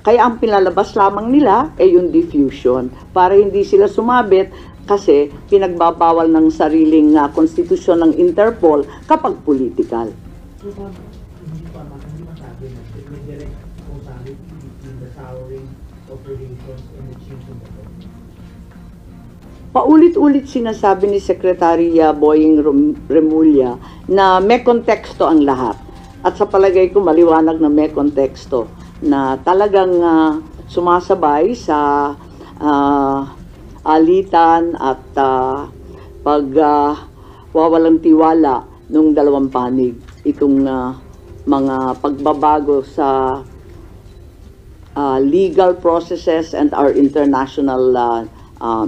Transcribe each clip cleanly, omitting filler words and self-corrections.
Kaya ang pinalabas lamang nila ay yung diffusion para hindi sila sumabit kasi pinagbabawal ng sariling konstitusyon ng Interpol kapag political. Hindi masabi na may direct causality between the souring operations and the change in the law. Paulit-ulit sinasabi ni Secretary Boying Remulla na may konteksto ang lahat. At sa palagay ko maliwanag na may konteksto na talagang sumasabay sa alitan at pagwawalang tiwala ng dalawang panig. Itong mga pagbabago sa legal processes and our international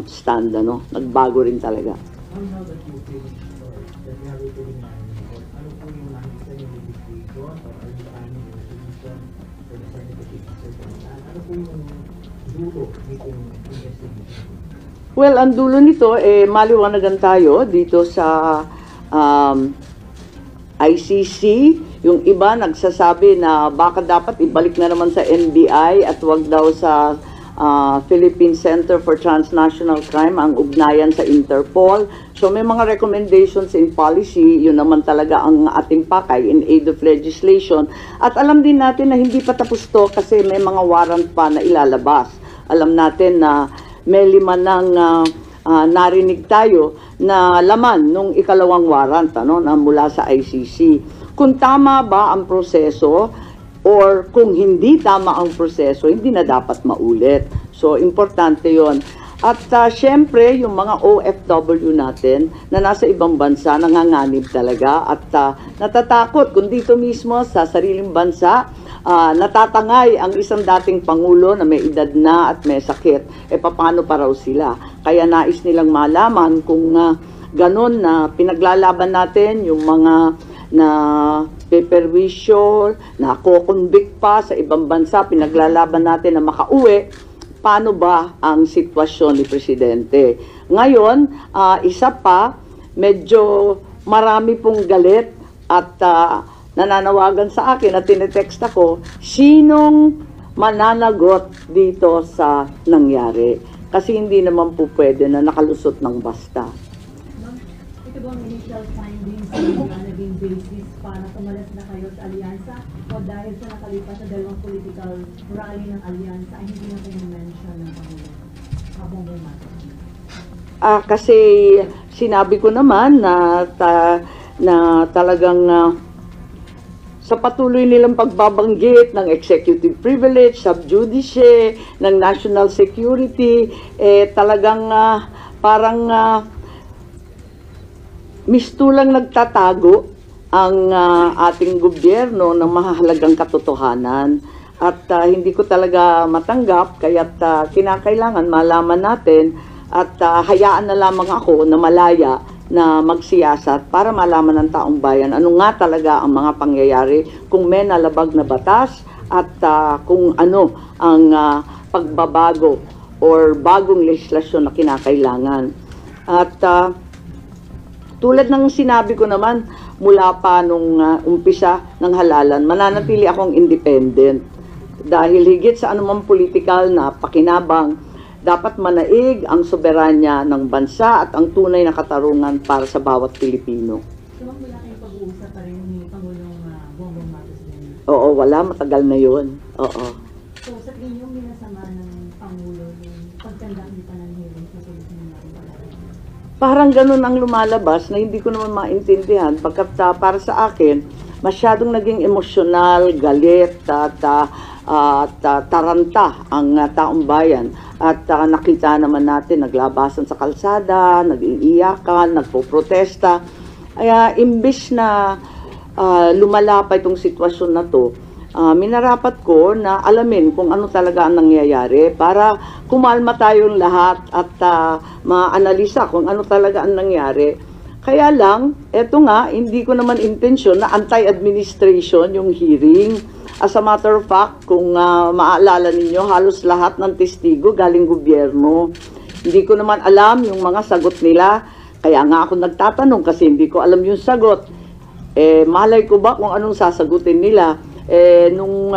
stand, nagbago rin talaga. Now that you finished or that you have a preliminary report, ano po yung nakikita niyo yung decision or are you planning your solution for the certification circumstance? Ano po yung dulo dito yung investigation? Well, ang dulo nito, maliwanagan tayo dito sa ICC. Yung iba nagsasabi na baka dapat ibalik na naman sa NBI at wag daw sa Philippine Center for Transnational Crime ang ugnayan sa Interpol. So may mga recommendations in policy, yun naman talaga ang ating pakay in aid of legislation. At alam din natin na hindi pa tapos to kasi may mga warrant pa na ilalabas. Alam natin na may 5 nang narinig tayo na laman nung ikalawang warrant na mula sa ICC. Kung tama ba ang proseso or kung hindi tama ang proseso, hindi na dapat maulit. So, importante yon. At syempre, yung mga OFW natin na nasa ibang bansa, nanganganib talaga at natatakot kung dito mismo sa sariling bansa, natatangay ang isang dating Pangulo na may edad na at may sakit. Paano pa raw sila? Kaya nais nilang malaman kung ganun na pinaglalaban natin yung mga na peperwisyo, na kukonvict pa sa ibang bansa, pinaglalaban natin na makauwi, paano ba ang sitwasyon ni Presidente? Ngayon, isa pa, medyo marami pong galit at nananawagan sa akin at tinetext ako, sinong mananagot dito sa nangyari? Kasi hindi naman po pwede na nakalusot ng basta. Ito bang initial findings na naging basis para tumalas na kayo sa alyansa o dahil sa nakalipas sa dalawang political rally ng alyansa ay hindi na kayo mention ng Pangulo habang bumata? Kasi sinabi ko naman na talagang sa patuloy nilang pagbabanggit ng executive privilege, sub judice, ng national security, talagang parang mistulang nagtatago ang ating gobyerno ng mahahalagang katotohanan. At hindi ko talaga matanggap, kaya't kinakailangan malaman natin at hayaan na lamang ako na malaya na magsiyasat para malaman ng taong bayan ano nga talaga ang mga pangyayari, kung may nalabag na batas at kung ano ang pagbabago or bagong legislasyon na kinakailangan. At tulad ng sinabi ko naman mula pa nung umpisa ng halalan, mananatili akong independent dahil higit sa anumang political na pakinabang, dapat manaig ang soberanya ng bansa at ang tunay na katarungan para sa bawat Pilipino. So, wala kayong pag-uusap pa rin ni Pangulong Bongbong Marcos din? Oo, wala. Matagal na yun. Oo. So, sa tingin yung minasama ng Pangulo yung pagkanda ni pananhiling sa solusyon ng Parang ganun ang lumalabas na hindi ko naman maintindihan. Pagkat para sa akin, masyadong naging emosyonal, galit, at taranta ang taong bayan. At nakita naman natin, naglabasan sa kalsada, nag-iiyakan, nagpo-protesta. Kaya imbis na lumala pa itong sitwasyon na to, minarapat ko na alamin kung ano talaga ang nangyayari para kumalma tayong lahat at maanalisa kung ano talaga ang nangyari. Kaya lang, eto nga, hindi ko naman intensyon na anti-administration yung hearing. As a matter of fact, kung maaalala ninyo, halos lahat ng testigo galing gobyerno. Hindi ko naman alam yung mga sagot nila. Kaya nga ako nagtatanong kasi hindi ko alam yung sagot. Malay ko ba kung anong sasagutin nila? Nung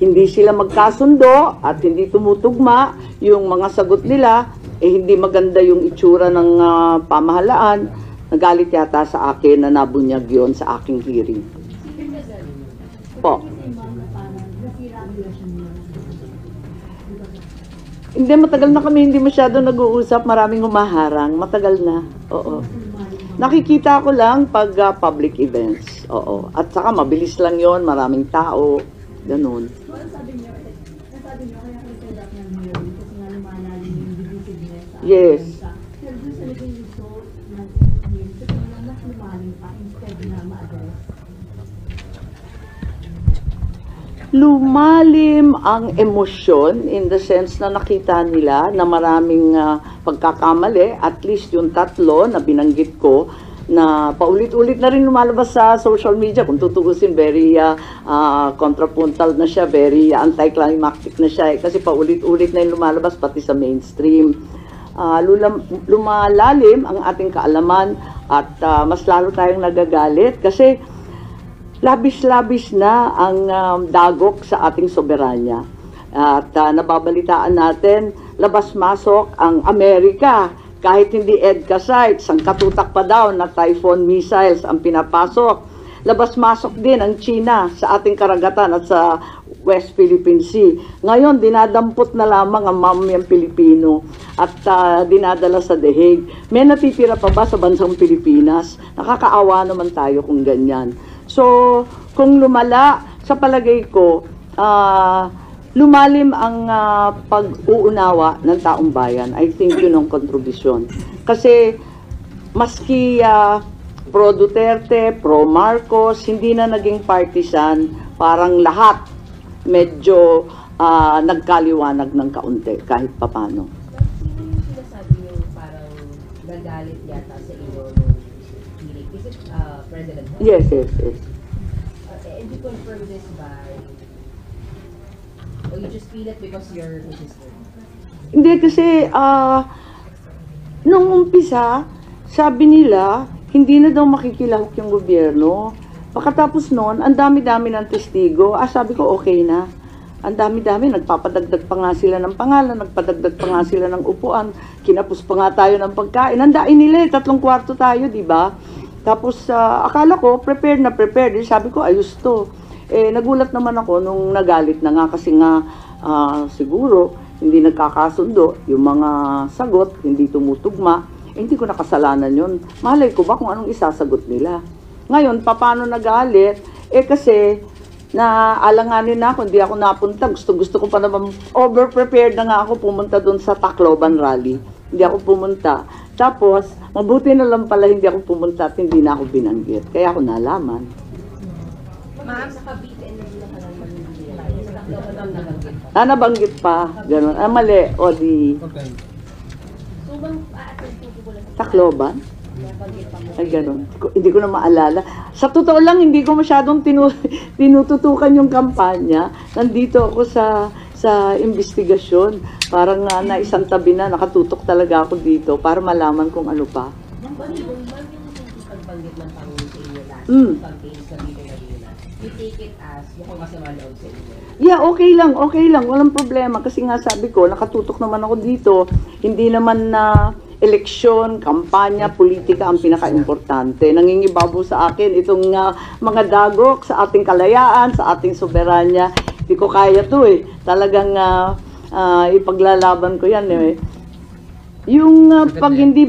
hindi sila magkasundo at hindi tumutugma yung mga sagot nila, hindi maganda yung itsura ng pamahalaan, nagalit yata sa akin na nabunyag yon sa aking hearing. Po. Hindi, matagal na kami hindi masyado nag-uusap, maraming humaharang, matagal na, oo. Nakikita ko lang pag public events, oo. At saka mabilis lang yon, maraming tao, ganun. So, ang sabi niyo, kaya kayo set up ng hearing kasi nga lumalalim yung divisiveness sa Yes. alyansa. Pero doon sa naging result ng hearing, kasi nga mas lumalim pa instead na ma-address. Lumalim ang emosyon in the sense na nakita nila na maraming pagkakamali, at least yung tatlo na binanggit ko, na paulit-ulit na rin lumalabas sa social media. Kung tutuusin, very contrapuntal na siya, very anticlimactic na siya. Kasi paulit-ulit na yung lumalabas pati sa mainstream. Lumalalim ang ating kaalaman at mas lalo tayong nagagalit kasi labis-labis na ang dagok sa ating soberanya. At nababalitaan natin, labas-masok ang Amerika. Kahit hindi EDCA sites, ang katutak pa daw na Typhoon missiles ang pinapasok. Labas-masok din ang China sa ating karagatan at sa West Philippine Sea. Ngayon, dinadampot na lamang ang mamayang Pilipino at dinadala sa The Hague. May natitira pa ba sa bansang Pilipinas? Nakakaawa naman tayo kung ganyan. So, kung lumala, sa palagay ko, lumalim ang pag-uunawa ng taong bayan. I think yun ang kontribusyon. Kasi, maski pro Duterte, pro Marcos, hindi na naging partisan, parang lahat medyo nagkaliwanag ng kaunti, kahit papano. Sino yung sinasabi niyo parang nagalit yata sa inyo nung hearing? Is it President Trump? Yes. And you confirm this by, or you just feel it because you're his sister? Hindi kasi, nung umpisa, sabi nila, hindi na daw makikilahok yung gobyerno. Pagkatapos noon, ang dami-dami ng testigo. Sabi ko, okay na. Ang dami-dami, nagpapadagdag pa nga sila ng pangalan, nagpadagdag pa nga sila ng upuan, kinapos pa nga tayo ng pagkain. Handain nila, 3 kwarto tayo, di ba? Tapos, akala ko, prepared na prepared. Sabi ko, ayos to. Nagulat naman ako nung nagalit na nga kasi nga, siguro, hindi nagkakasundo. Yung mga sagot, hindi tumutugma. Hindi ko nakasalanan yun. Malay ko ba kung anong isasagot nila? Ngayon, paano nagalit? Kasi, naalanganin na ako, hindi ako napunta. Gusto ko pa naman, over-prepared na nga ako pumunta doon sa Tacloban rally. Hindi ako pumunta. Tapos, mabuti na lang pala hindi ako pumunta at hindi na ako binanggit. Kaya ako nalaman. Ma'am, nakabite and nagula ka lang nabanggit. Nabanggit pa. Ganun. Mali. O di, So, bang a-attend po lang sa Tacloban? nabanggit pa mo? Ay, ganun. Hindi ko na maalala. Sa totoo lang, hindi ko masyadong tinututukan yung kampanya. Nandito ako sa investigasyon. Parang naisang tabi na, nakatutok talaga ako dito para malaman kung ano pa. Ma'am, yung pagbanggit ng Pangulo sa inyo last campaign sa Bito Manila, you take it as mukhang masama loob sa inyo? Yeah, okay lang. Walang problema. Kasi nga sabi ko, nakatutok naman ako dito. Hindi naman na eleksyon, kampanya, politika ang pinaka-importante. Nangingibabaw sa akin itong mga dagok sa ating kalayaan, sa ating soberanya. Hindi ko kaya to Talagang ipaglalaban ko yan Yung pag hindi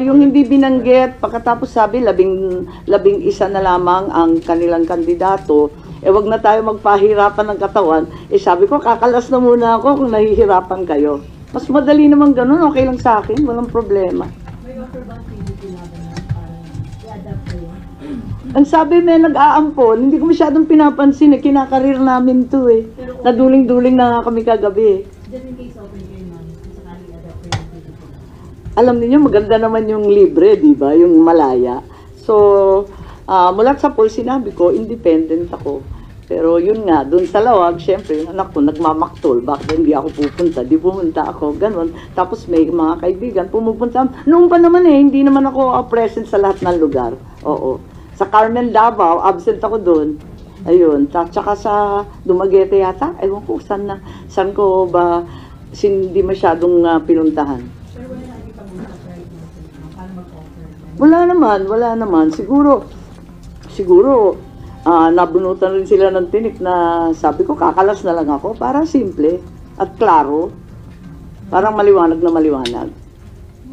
yung hindi binanggit, pagkatapos sabi labing isa na lamang ang kanilang kandidato, wag na tayo magpahirapan ng katawan. Sabi ko, kakalas na muna ako kung nahihirapan kayo. Mas madali naman ganun, okay lang sa akin, walang problema. May offer bang PDP laban na parang i-adapt kayo? Ang sabi may nag-aampon, hindi ko masyadong pinapansin kinakarir namin to Naduling-duling na nga kami kagabi Just in case open kayo naman, kung sakali i-adapt kayo ng PDP. Alam niyo maganda naman yung libre, di ba? Yung malaya. So, mula sa poll, sinabi ko, independent ako. Pero yun nga, dun sa lawag, syempre, yung anak ko, nagmamaktol. Bakit hindi ako pupunta? Di pumunta ako, ganun. Tapos may mga kaibigan, pumupunta. Noong pa naman hindi naman ako present sa lahat ng lugar. Oo. Sa Carmen Davao, absent ako dun. Ayun, tsaka sa Dumaguete yata, ewan ko saan ko ba hindi masyadong pinuntahan. Pero wala na yung pag-usap right now paano mag-offer? Wala naman. Siguro, nabunutan rin sila ng tinik na sabi ko, kakalas na lang ako para simple at klaro. Parang maliwanag na maliwanag.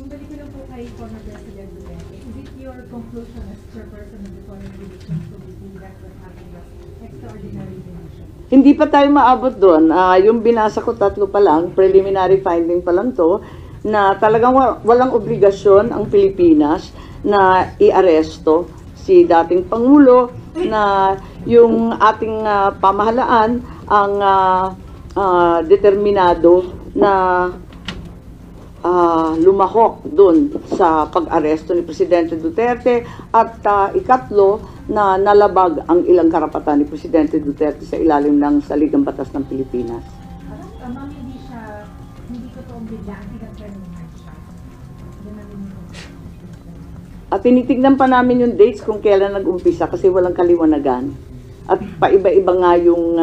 Balik ko lang po kay former President Duterte. Is it your conclusion as chairperson of the Foreign Relations Committee that what happened was extraordinary dimension? Hindi pa tayo maabot doon. Yung binasa ko 3 pa lang, preliminary finding pa lang to, na talagang walang obligasyon ang Pilipinas na i-aresto si dating Pangulo, na yung ating pamahalaan ang determinado na lumahok doon sa pag-aresto ni Presidente Duterte, at ikatlo na nalabag ang ilang karapatan ni Presidente Duterte sa ilalim ng Saligang Batas ng Pilipinas. Ma'am, hindi ko toong bigla, ang pinag-terminate siya. At tinitignan pa namin yung dates kung kailan nag-umpisa kasi walang kaliwanagan. At paiba-iba nga yung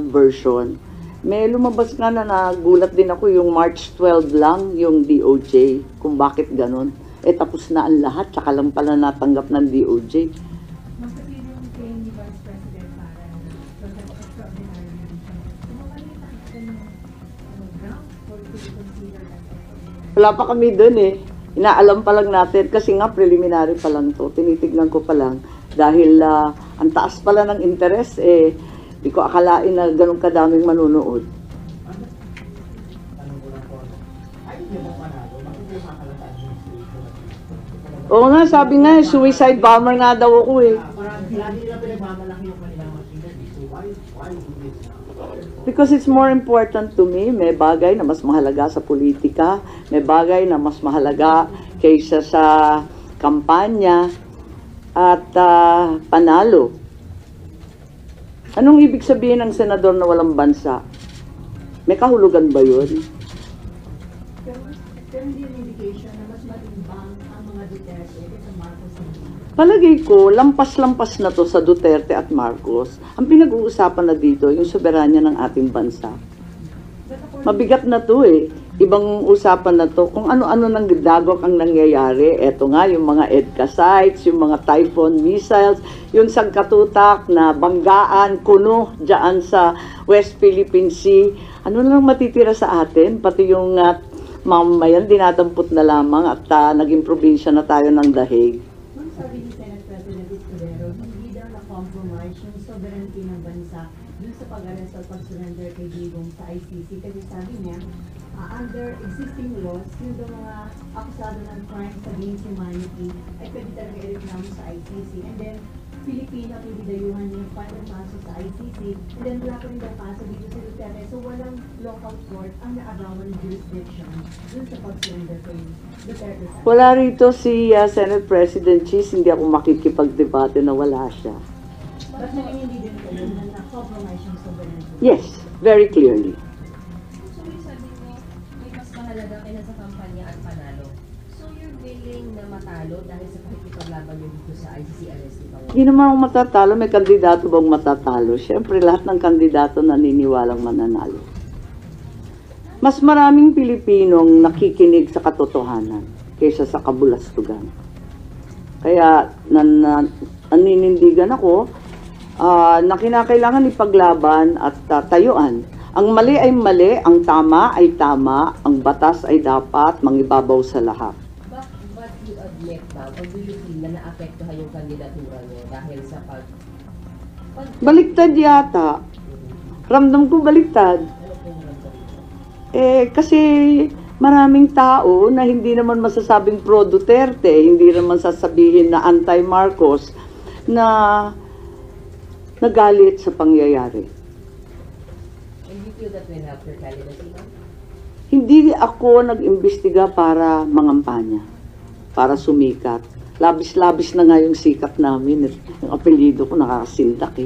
version. May lumabas nga na nagulat din ako yung March 12 lang yung DOJ, kung bakit ganun. Tapos na ang lahat, tsaka lang pala natanggap ng DOJ. Mas kasi yung claim ni Vice President para extraordinary dimension. Kung mabalik nakikita ng ground for to be considered as extraordinary. Wala pa kami dun Inaalam pa lang natin kasi nga preliminary pa lang to. Tinitignan ko pa lang dahil ang taas pala ng interest di ko akalain na ganun kadaming manunood. Tanong ko lang po, ay hindi mo panalo, bakit yung makakala sa administration? Oo nga, sabi nga, suicide bomber nga daw ako Parang lagi nila pinagmamalaki yung kanilang machinery. So why do this now? Because it's more important to me. May bagay na mas mahalaga sa politika, may bagay na mas mahalaga kaysa sa kampanya at panalo. Anong ibig sabihin ng senador na walang bansa? May kahulugan ba yun? Pero hindi yung indication na mas matimbang ang mga Duterte kaysa Marcos. Palagay ko, lampas-lampas na to sa Duterte at Marcos. Ang pinag-uusapan na dito, yung soberanya ng ating bansa. Mabigat na to Ibang usapan na to, kung ano-ano nang dagok ang nangyayari. Eto nga, yung mga EDCA sites, yung mga Typhoon missiles, yung sagkatutak na banggaan, kuno, dyan sa West Philippine Sea. Ano lang matitira sa atin? Pati yung mamamayan, dinadampot na lamang at naging probinsya na tayo ng dahig. Nung sabi ni Senate President Escudero, hindi daw na-compromise yung sovereignty ng bansa dun sa pag-arrest at pag-surrender kay Digong sa ICC. Kasi sabi niya, under existing laws, yung mga akusado ng crimes against humanity ay pwede talaga i-reklamo sa ICC. And then, Pilipino pwede dayuhan yung final kaso sa ICC. And then, wala pa rin daw kaso dito sa Duterte. So, walang local court ang naagawan ng jurisdiction dun sa pag-surrender kay Duterte. Wala rito si Senate President Cheese, hindi ako makikipagdebate na wala siya. But hindi din kayo na na-compromise yung sovereignty. Yes, very clearly. So yung sabi mo, may mas mahalaga kaysa sa kampanya at panalo. So you're willing na matalo dahil sa pakikipaglaban nyo dito sa ICC arrest ni Pangulo? Hindi naman ako matatalo. May kandidato bang matatalo? Siyempre, lahat ng kandidato naniniwalang mananalo. Mas maraming Pilipinong nakikinig sa katotohanan kaysa sa kabulastugan. Kaya naninindigan ako na kinakailangan ipaglaban at tayuan. Ang mali ay mali, ang tama ay tama, ang batas ay dapat mangibabaw sa lahat. But you admit ba, or do you feel na naapektuhan yung kandidatura nyo dahil sa Baliktad yata. Ramdam ko baliktad. ano po yung nandun? Kasi maraming tao na hindi naman masasabing pro Duterte, hindi naman sasabihin na anti-Marcos, na nagalit sa pangyayari. And you feel that will help your candidacy, ma'am? Hindi ako nag-imbestiga para mangampanya, para sumikat. Labis-labis na nga yung sikat namin. Yung apelyido ko nakakasindak So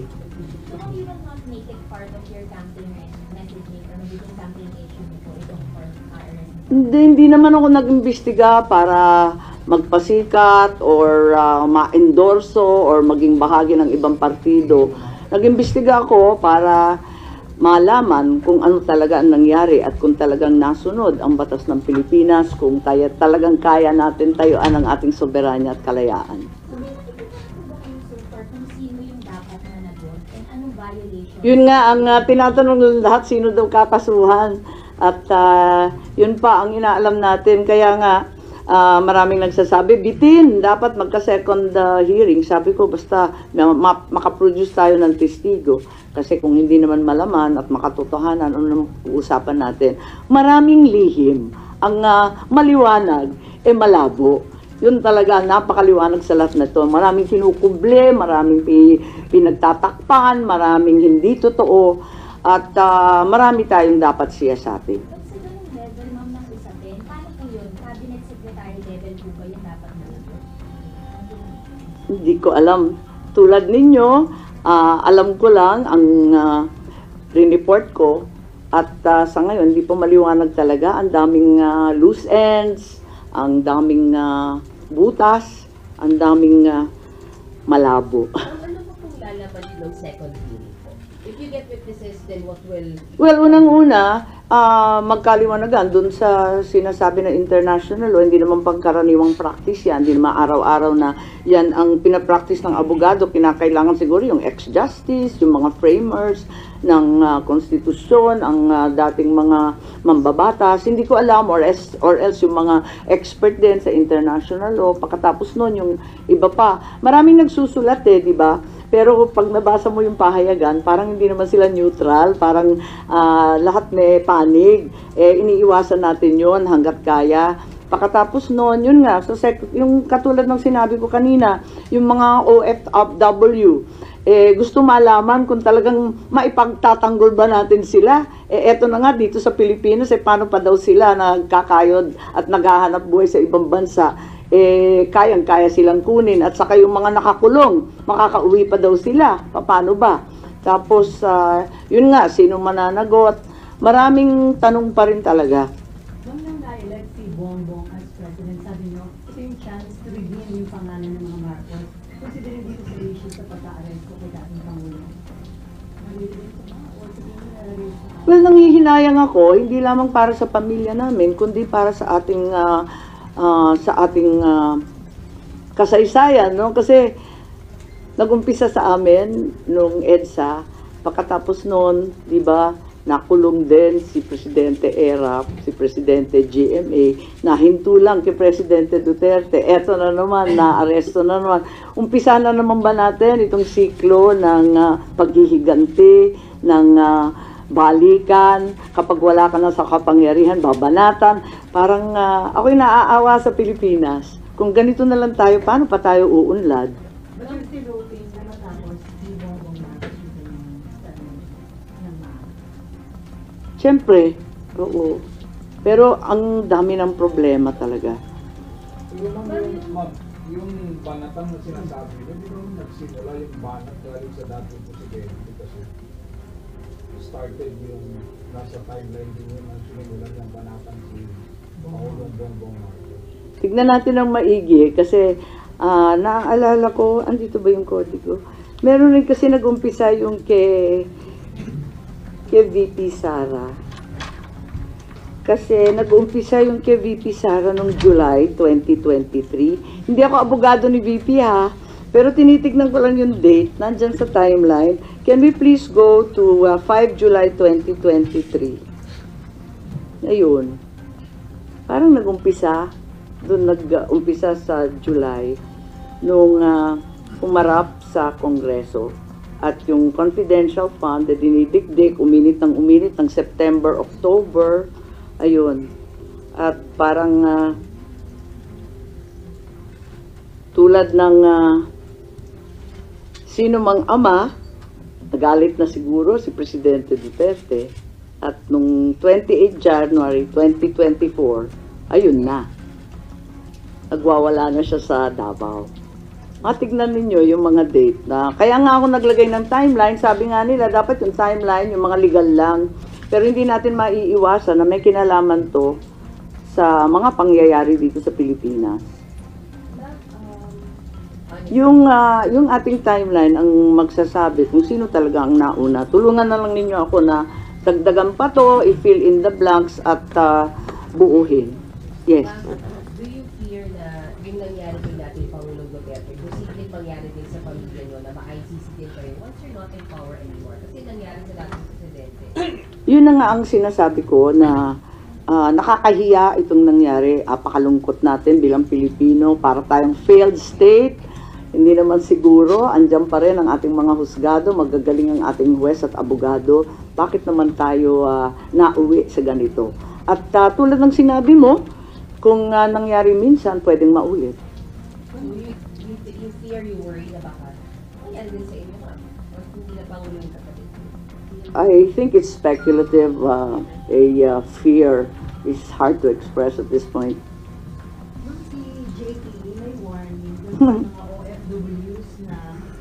you will not make it part of your campaign messaging or magiging campaign issue po itong for arrest? Hindi naman ako nag-imbestiga para magpasikat or ma-endorso or maging bahagi ng ibang partido. nag-imbestiga ako para malaman kung ano talaga ang nangyari at kung talagang nasunod ang batas ng Pilipinas, kung talagang kaya natin tayuan ang ating soberanya at kalayaan. So, may ipapakita ba kayo, sir, for kung sino yung dapat na nagot and anong violation? Yun nga, ang tinatanong ng lahat, sino daw kakasuhan. At yun pa ang inaalam natin. Kaya nga, maraming nagsasabi, bitin, dapat magka-second hearing. Sabi ko, basta makaproduce tayo ng testigo. Kasi kung hindi naman malaman at makatotohanan, ano naman uusapan natin? Maraming lihim. Ang maliwanag, malabo. Yun talaga, napakaliwanag sa lahat na ito. Maraming kinukuble, maraming pinagtatakpan, maraming hindi totoo, at marami tayong dapat siyasapin. But sa ganung level, ma'am, ng usapin, paano po yun? Cabinet Secretary level po ba yung dapat na nagot? Hindi ko alam. Tulad ninyo, alam ko lang ang report ko, at sa ngayon, hindi po maliwanag talaga. Ang daming loose ends, ang daming butas, ang daming malabo. Ano po kung lalaban ng second hearing po? If you get witnesses, then what will... Well, unang-una, magkaliwanagan dun sa sinasabi ng international law, hindi naman pagkaraniwang practice yan, hindi naman araw-araw na yan ang pinapractice ng abogado. Kinakailangan siguro yung ex-justice, yung mga framers ng konstitusyon, ang dating mga mambabatas. Hindi ko alam, or else yung mga expert din sa international law. Pagkatapos nun, yung iba pa. Maraming nagsusulat di ba? Pero pag nabasa mo yung pahayagan, parang hindi naman sila neutral, parang lahat may panig. Iniiwasan natin yon hanggat kaya. Pagkatapos noon, yun nga, yung katulad ng sinabi ko kanina, yung mga OFW, gusto malaman kung talagang maipagtatanggol ba natin sila. Eto na nga, dito sa Pilipinas, paano pa daw sila nagkakayod at naghahanap buhay sa ibang bansa. Kayang-kaya silang kunin. At saka yung mga nakakulong, makakauwi pa daw sila. Paano ba? Tapos, yun nga, sino mananagot? Maraming tanong pa rin talaga. Nung nang na-elect si Bongbong as president, sabi nyo, ito yung chance to redeem yung pangalan ng mga Marcos. Considering dito sa issue sa pagka-arrest ko kay dating Pangulo. Nalilito ba? O sabihin mo na Well, nanghihinayang ako, hindi lamang para sa pamilya namin, kundi para sa ating kasaysayan, no? Kasi nagumpisa sa amin nung EDSA, pagkatapos noon, di ba, nakulong din si Presidente ERAP, si Presidente GMA, nahinto lang kay Presidente Duterte. Eto na naman, naaresto na naman. Umpisa na naman ba natin itong siklo ng paghihiganti, ng balikan, kapag wala ka na sa kapangyarihan, babanatan. Parang ako'y naaawa sa Pilipinas. Kung ganito na lang tayo, paano pa tayo uunlad? But you're still hoping na matapos si Bongbong Marcos yung Siyempre, oo. Pero ang dami ng problema talaga. Yung yung banatang na sinasabi, hindi naman nagsimula yung banat galing sa dating presidente kasi started yung nasa timeline din yung sinimulan yung banatang si Pangulong Bongbong Marcos. Tignan natin ang maigi kasi naaalala ko, andito ba yung kode ko? Meron rin kasi nag-umpisa yung kay VP Sara. Kasi nag-umpisa yung kay VP Sara noong July 2023. Hindi ako abogado ni VP ha, pero tinitignan ko lang yung date, nandyan sa timeline. Can we please go to 5 July 2023? Ayun. Parang nag-umpisa, doon nag-umpisa sa July, nung umarap sa Kongreso. At yung confidential fund na dinidikdik, uminit ng September, October, ayun. At parang tulad ng sino mang ama, nagalit na siguro si Presidente Duterte. At nung 28 January 2024, ayun na. Nagwawala na siya sa Davao. Matignan ninyo yung mga date na, kaya nga ako naglagay ng timeline, sabi nga nila, dapat yung timeline, yung mga legal lang. Pero hindi natin maiiwasan na may kinalaman to sa mga pangyayari dito sa Pilipinas. On Yung ating timeline ang magsasabi kung sino talaga ang nauna. Tulungan na lang ninyo ako na dagdagan pa to, i-fill in the blanks at buuhin. Yes. Ma'am, do you fear na yung nangyari kay dating Pangulong Duterte, posibleng mangyari din sa pamilya nyo na ma-ICC din kayo once you're not in power anymore? Kasi nangyari sa dating presidente. Yun na nga ang sinasabi ko na nakakahiya itong nangyari. Apakalungkot natin bilang Pilipino para tayong failed state. Hindi naman siguro, andyan pa rin ang ating mga husgado, magagaling ang ating huwes at abogado. Bakit naman tayo nauwi sa ganito? At tulad ng sinabi mo, kung nangyari minsan, pwedeng maulit. You fear, you worry na baka mangyari din sa inyo, ma'am? O hindi na Pangulo yung kapatid? I think it's speculative. Fear is hard to express at this point. Nung si JP, may warning dun sa mga OFWs na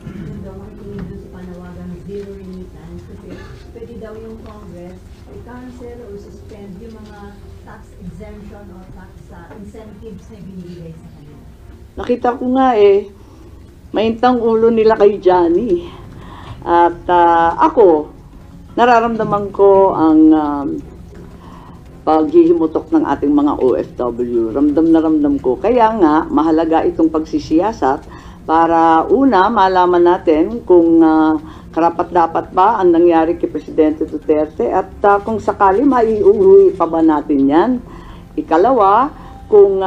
yun daw makikinig dun sa panawagan ng zero remittance kasi pwede daw yung Congress i-cancel or suspend yung mga tax exemption or tax incentives na binibigay sa kanila. Nakita ko nga maintang ulo nila kay Johnny. At ako, nararamdaman ko ang paghihimutok ng ating mga OFW. Ramdam na ramdam ko. Kaya nga, mahalaga itong pagsisiyasat para una, malaman natin kung karapat-dapat ba ang nangyari kay Presidente Duterte at kung sakali maiuwi pa ba natin yan. Ikalawa, kung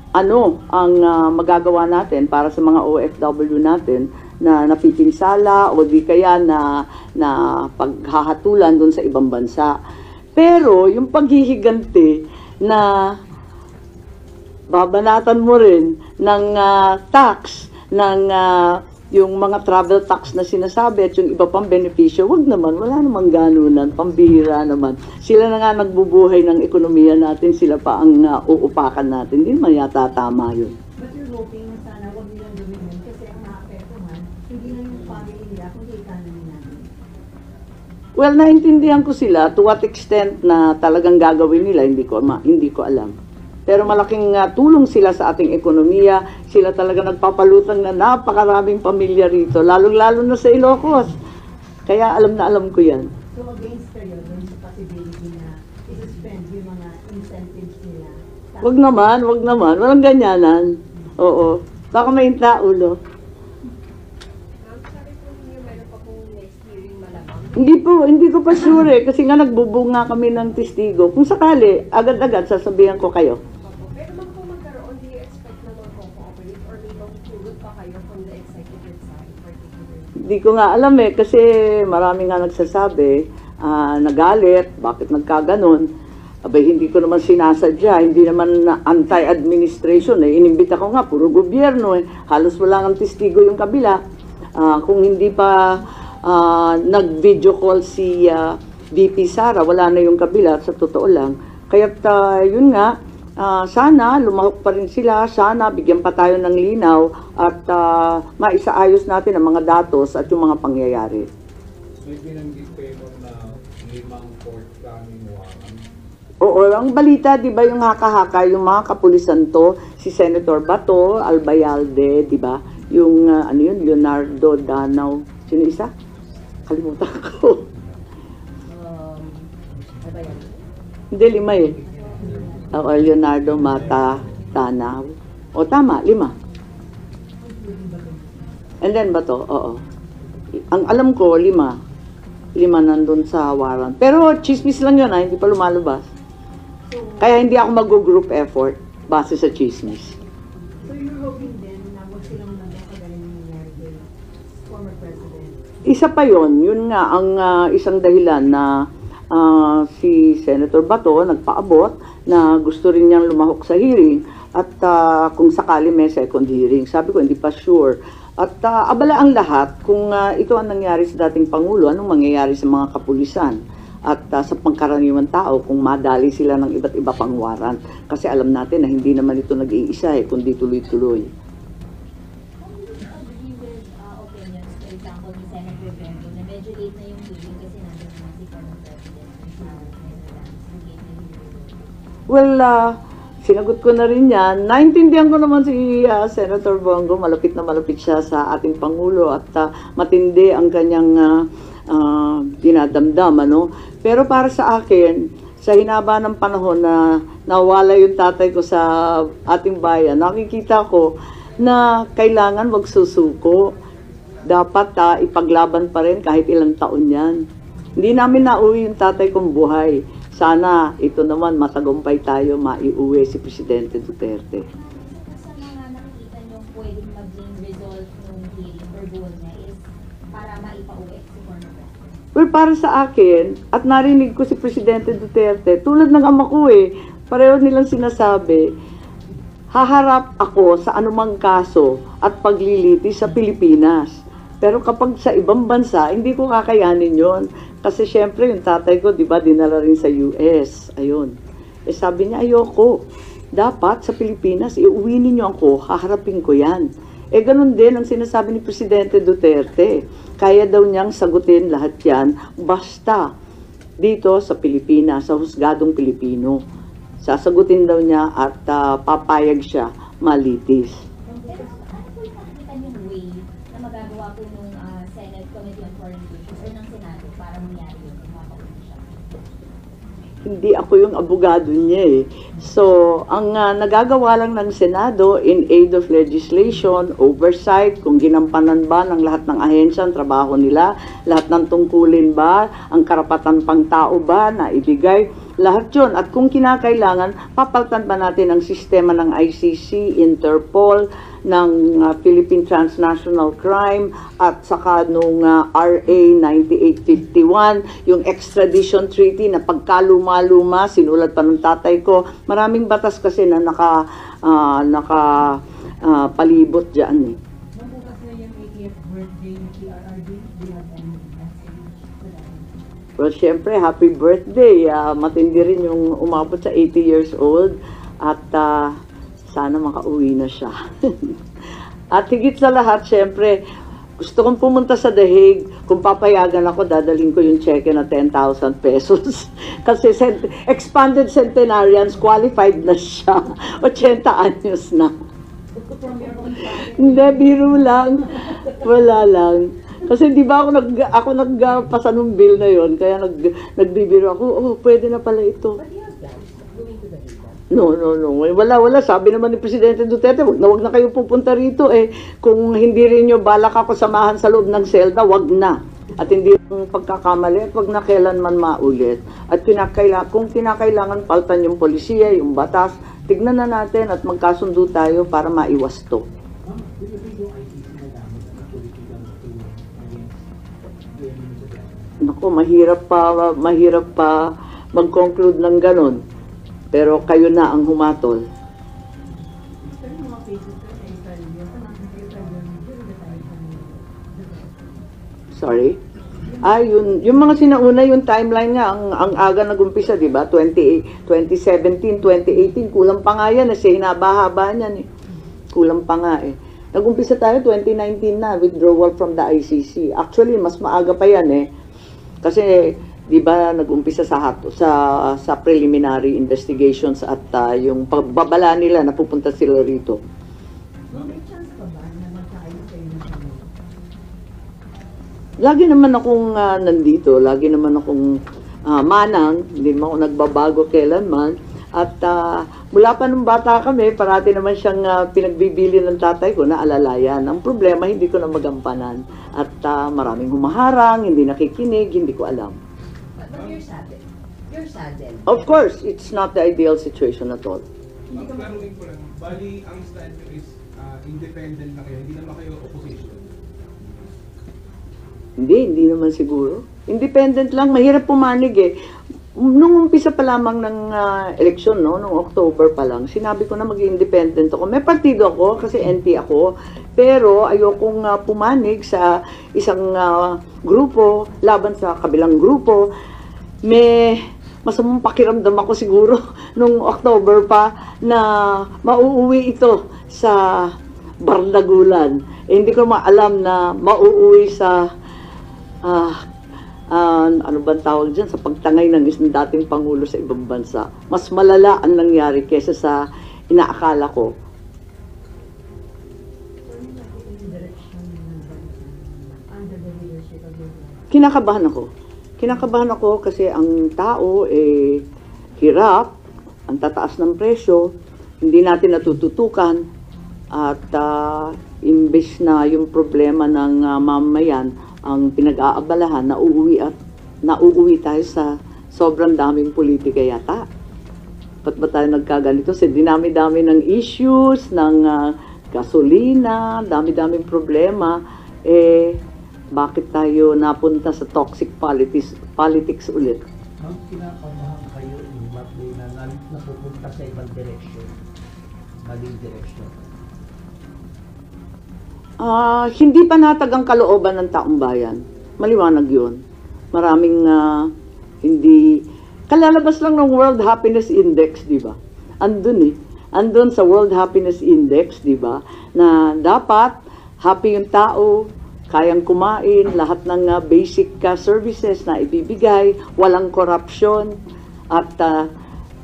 ano ang magagawa natin para sa mga OFW natin na napipinsala o di kaya na paghahatulan dun sa ibang bansa. Pero yung paghihiganti na babanatan mo rin ng tax, ng yung mga travel tax na sinasabi at yung iba pang benepisyo, wag naman, wala namang ganunan, pambihira naman. Sila na nga nagbubuhay ng ekonomiya natin, sila pa ang uupakan natin. Hindi naman yata tama yun. But you're hoping na sana huwag nilang gawin yun kasi ang naapektuhan, hindi lang yung family nila, kundi economy natin. Well, naintindihan ko sila to what extent na talagang gagawin nila, hindi ko alam. Pero malaking tulong sila sa ating ekonomiya. Sila talaga nagpapalutang na napakaraming pamilya rito, lalong-lalo na sa Ilocos. Kaya alam na alam ko yan. So against kayo dun sa possibility na i-suspend yung mga incentives nila? Wag naman. Walang ganyanan. Oo. Baka may ulo. Ma'am, sabi po ninyo meron pa pong next hearing malamang. Hindi ko pa sure kasi nga nagbubunga kami ng testigo. Kung sakali, agad-agad sasabihan ko kayo. Pero ma'am, kung magkaroon, do you expect na mag-cooperate or may magtulog pa kayo from the executive side particularly? Hindi ko nga alam kasi marami nga nagsasabi, nagalit, bakit nagkaganon. Abay, hindi ko naman sinasadya, hindi naman anti-administration Inimbita ko nga, puro gobyerno Halos wala ng testigo yung kabila. Kung hindi pa nag-video call si VP Sara, wala na yung kabila, sa totoo lang. Kaya't yun nga, sana lumahok pa rin sila, sana bigyan pa tayo ng linaw at maisaayos natin ang mga datos at yung mga pangyayari. May binanggit kayo na 5 forthcoming warrant. Oo, ang balita, di ba, yung haka-haka, yung mga kapulisan to, si Senator Bato, Albayalde, di ba? Yung, Leonardo Danao. Sino isa? Kalimutan ko. Ano ba yan? Hindi, 5 Ako, Leonardo Mata Danao. O, tama, 5. And then Bato, oo. Ang alam ko, 5 nandun sa warrant. Pero, chismis lang yun, hindi pa lumalabas. Kaya hindi ako mag-group effort base sa chismis. So you're hoping then na huwag silang magkakagaling ng nangyari kay former president? Isa pa yon, yun nga ang isang dahilan na si Senator Bato nagpaabot na gusto rin niyang lumahok sa hearing at kung sakali may second hearing. Sabi ko, hindi pa sure. At abala ang lahat kung ito ang nangyari sa dating Pangulo, anong mangyayari sa mga kapulisan at sa pangkaraniwan tao kung madali sila ng iba't iba pang warrant. Kasi alam natin na hindi naman ito nag-iisa kundi tuloy-tuloy. Kung you agree with opinions, for example, ni Senator Bento, na medyo late na yung hearing kasi nandun na si former president sa Netherlands, nag-late na yung hearing. Well, sinagot ko na rin yan. Naintindihan ko naman si Senator Bongo, malapit na malapit siya sa ating Pangulo at matindi ang kanyang dinadamdam, ano. Pero para sa akin, sa hinaba ng panahon na nawala yung tatay ko sa ating bayan, nakikita ko na kailangan wag susuko. Dapat ipaglaban pa rin kahit ilang taon yan. Hindi namin nauwi yung tatay kong buhay. Sana ito naman matagumpay tayo, maiuwi si Presidente Duterte. Sa mga nakikita nyo pwedeng maging result ng hearing or goal niya is para maipauwi si former president? Well, para sa akin, at narinig ko si Presidente Duterte, tulad ng ama ko pareho nilang sinasabi, haharap ako sa anumang kaso at paglilitis sa Pilipinas. Pero kapag sa ibang bansa, hindi ko kakayanin yon. Kasi syempre, yung tatay ko, di ba, dinala rin sa US. Ayun. Sabi niya, ayoko. Dapat sa Pilipinas, iuwi ninyo ako, haharapin ko yan. Ganun din ang sinasabi ni Presidente Duterte. Kaya daw niyang sagutin lahat yan, basta dito sa Pilipinas, sa husgadong Pilipino. Sasagutin daw niya at papayag siya malitis. Pero ano po yung nakikita niyong way na magagawa po ng Senate Committee on Foreign Relations or ng Senado para mangyari yun kung mapauwi siya? Hindi ako yung abogado niya So, ang nagagawa lang ng Senado in aid of legislation, oversight, kung ginampanan ba ng lahat ng ahensya ang trabaho nila, lahat ng tungkulin ba, ang karapatan pang tao ba na ibigay, lahat yun. At kung kinakailangan, papalitan pa natin ang sistema ng ICC, Interpol, ng Philippine Transnational Crime, at saka nung RA 9851, yung extradition treaty na pagkaluma-luma, sinulat pa ng tatay ko. Maraming batas kasi na palibot dyan Nung bukas na yung 80th birthday ni PRRD, do you have any message to them? Well, syempre, happy birthday. Matindi rin yung umabot sa 80 years old at sana makauwi na siya. At higit sa lahat, syempre, gusto kong pumunta sa The Hague. Kung papayagan ako, dadalhin ko yung cheque na 10,000 pesos. Kasi expanded centenarians, qualified na siya. 80 anyos na. From your own side, Hindi, biro lang. Wala lang. Kasi di ba ako nagpasa nung bill na yon, kaya nagbibiro ako, pwede na pala ito. But you have plans going to the Hague? No. Wala. Sabi naman ni Presidente Duterte, wag na kayo pupunta rito Kung hindi rin nyo balak ako samahan sa loob ng selda, wag na. At hindi yung pagkakamali, at wag na kailanman maulit. At kung kinakailangan paltan yung polisiya, yung batas, tignan na natin at magkasundo tayo para maiwas to. Ma'am, do you think yung ICC nagamit ang political tool against Naku, mahirap pa mag-conclude ng ganun. Pero kayo na ang humatol. pero yung mga cases ko na April yun, during the time of Sorry? Yung mga sinauna, yung timeline nga, ang aga nag-umpisa, di ba? 2017, 2018, kulang pa nga yan kasi hinaba-haba niyan Kulang pa nga Nag-umpisa tayo 2019 na, withdrawal from the ICC. Actually, mas maaga pa yan Kasi, di ba, nag-umpisa sa preliminary investigations at yung pagbabala nila, napupunta sila rito. may chance pa ba na magkaayos kayo ng ano? Lagi naman akong nandito, lagi naman akong manang, hindi naman ako nagbabago kailanman. At mula pa nung bata kami, parati naman siyang pinagbibili ng tatay ko na alalayan. Ang problema, hindi ko na magampanan. At maraming humaharang, hindi nakikinig, hindi ko alam. But you're saddened. You're saddened. Of course, it's not the ideal situation at all. Klaruhin ko lang, bali ang stand nyo is independent na kayo, hindi naman kayo opposition. Hindi naman siguro. Independent lang, mahirap pumanig Nung umpisa pa lamang ng eleksyon, nung October pa lang, sinabi ko na mag-independent ako. May partido ako kasi NP ako, pero ayokong pumanig sa isang grupo laban sa kabilang grupo. May masamang pakiramdam ako siguro nung October pa na mauuwi ito sa Bardagulan. Hindi ko maalam na mauuwi sa ano bang tawag dyan, sa pagtangay ng isang dating Pangulo sa ibang bansa. Mas malala ang nangyari kesa sa inaakala ko. Kinakabahan ako. Kinakabahan ako kasi ang tao hirap, ang tataas ng presyo, hindi natin natututukan at imbes na yung problema ng mamayan ang pinag-aabalahan, nauuwi tayo sa sobrang daming politika yata. Ba't ba tayo nagkaganito? Kasi dinami-dami ng issues, ng gasolina, dami-daming problema. Bakit tayo napunta sa toxic politics ulit? Ma'am, kinakabahan kayo in what way na napupunta sa ibang direksyon, maling direksyon? Hindi panatag ang kalooban ng taong bayan. Maliwanag yun. Maraming hindi... Kalalabas lang ng World Happiness Index, di ba? Andun Andun sa World Happiness Index, di ba? Na dapat happy yung tao, kayang kumain, lahat ng basic services na ibibigay, walang korupsyon, at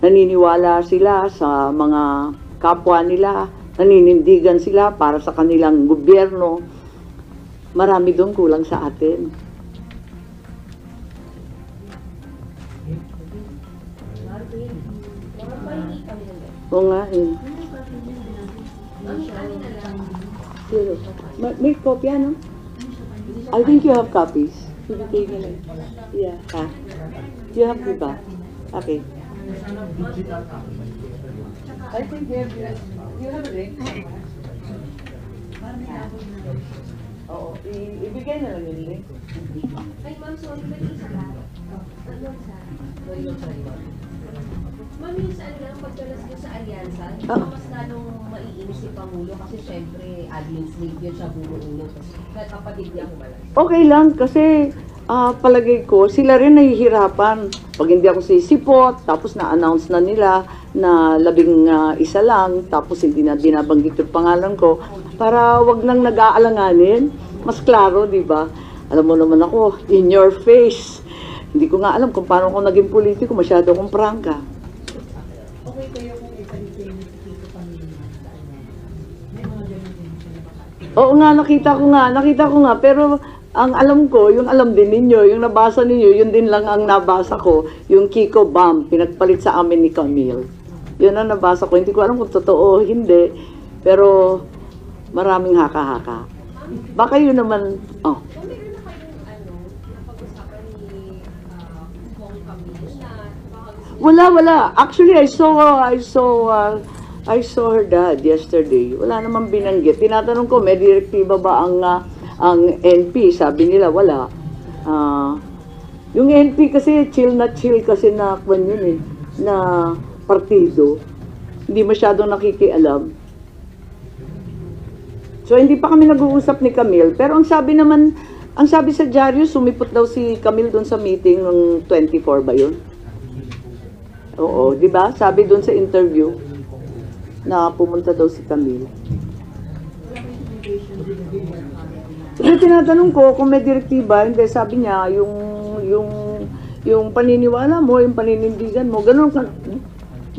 naniniwala sila sa mga kapwa nila, naninindigan sila para sa kanilang gobyerno. Marami doon kulang sa atin. Oo nga Zero. May kopya, no? I think you have copies. Bibigay ka lang. Yeah. Ha? You have the ba? Okay. I think you have a link. Oo. Ibigay na lang yung link. Ay, ma'am, sorry, may isa ka. Ma'am, yung sa ano, pagdalas ko sa alyansa, hindi ba mas lalong maiinis si Pangulo kasi syempre, admin slave yun siya buo-ulo. Kaya kapatid niya kumalas. Okay lang kasi palagay ko, sila rin nahihirapan. Pag hindi ako sisipot, tapos na-announce na nila na 11 lang, tapos hindi na binabanggit yung pangalan ko, para wag nang nag-aalanganin. Mas klaro, di ba? Alam mo naman ako, in your face. Hindi ko nga alam kung paano ako naging politiko, masyado akong prangka. Okay kayo kung ipalitin si Kiko Pangilinan sa may mga ganun din sila baka. Oo nga, nakita ko nga, pero ang alam ko, yung alam din ninyo, yung nabasa ninyo, yun din lang ang nabasa ko, yung Kiko Bomb, pinagpalit sa amin ni Camille. Yun ang nabasa ko, hindi ko alam kung totoo o hindi, pero maraming haka-haka. Baka yun naman, Kung meron na kayong napag-usapan ni Bong Camille na baka gusto wala. Actually, I saw her dad yesterday. Wala namang binanggit. Tinatanong ko, may direktiba ba ang NP? Sabi nila, wala. Yung NP kasi, chill kasi na, na partido. Hindi masyadong nakikialam. So, hindi pa kami nag-uusap ni Camille. Pero ang sabi sa dyaryo, sumipot daw si Camille doon sa meeting ng 24 ba yun? Oo, di ba? Sabi doon sa interview na pumunta daw si Camille. Pero tinatanong ko kung may direktiba, hindi, sabi niya, yung paniniwala mo, yung paninindigan mo, ganun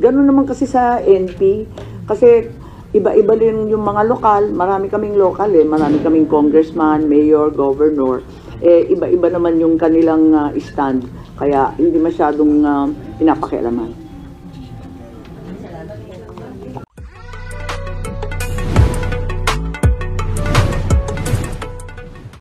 naman kasi sa NP. Kasi iba-iba din yung mga lokal, marami kaming lokal marami kaming congressman, mayor, governor, iba-iba naman yung kanilang stand, kaya hindi masyadong pinapakialaman.